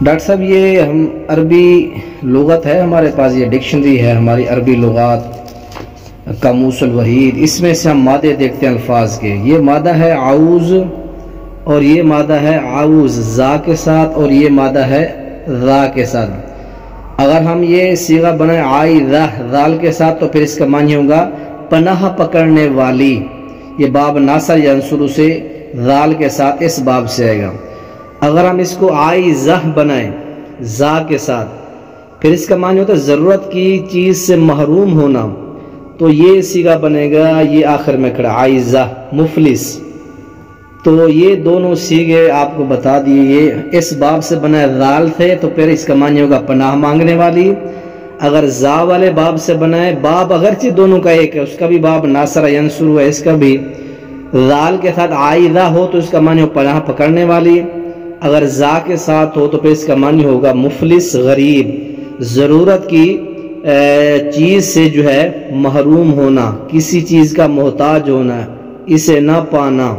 Doctor صاحب یہ ہم عربی لغت ہے ہمارے پاس، یہ ڈکشنری ہے ہماری عربی لغات قاموس الوحید، اس میں سے ہم مادے دیکھتے ہیں الفاظ کے۔ یہ مادہ ہے عاوز اور یہ مادہ ہے عاوز زا کے ساتھ، اور یہ مادہ ہے را کے ساتھ۔ اگر ہم یہ صیغہ بنائیں آئی ذال کے ساتھ تو پھر اس کا معنی ہوگا پناہ پکڑنے والی۔ یہ باب ناصر ینصر سے ذال کے ساتھ اس باب سے آئے گا۔ اگر ہم اس کو آئی بنائیں زا کے ساتھ، پھر اس کا معنی ہوتا ہے ضرورت کی چیز سے محروم ہونا، تو یہ صیغہ بنے گا، یہ آخر میں کھڑا عائزہ مفلس۔ تو یہ دونوں صیغے آپ کو بتا دیے، یہ اس باب سے بنا ذال تھے تو پھر اس کا معنی ہوگا پناہ مانگنے والی۔ اگر زا والے باب سے بنائے، باب اگرچہ دونوں کا ایک ہے، اس کا بھی باب ناصر ینصر ہے، اس کا بھی ذال کے ساتھ عائزہ ہو تو اس کا معنی ہو پناہ پکڑنے والی، اگر زا کے ساتھ ہو تو پھر اس کا معنی ہوگا مفلس غریب، ضرورت کی چیز سے جو ہے محروم ہونا، کسی چیز کا محتاج ہونا، اسے نہ پانا۔